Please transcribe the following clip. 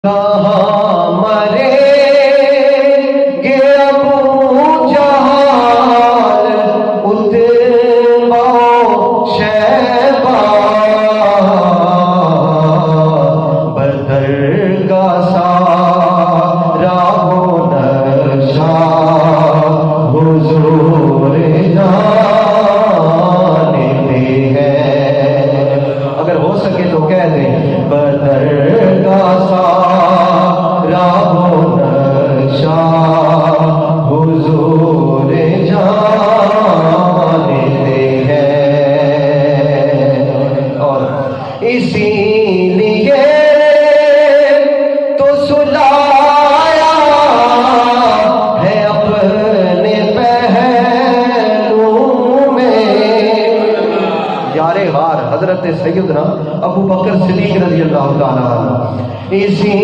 کہاں مرے گے ابو جہل اتباع شیبہ بدرگاہ سارا ہو نشا حضور جانتے ہیں۔ اگر ہو سکے تو کہہ دیں بدرگاہ سارا ہو نشا حضور جانتے ہیں، اور اسی لیے تو سلایا ہے اپنے پہلو میں یار غار حضرت سیدنا ابو بکر صدیق رضی اللہ تعالیٰ عنہ۔ اسی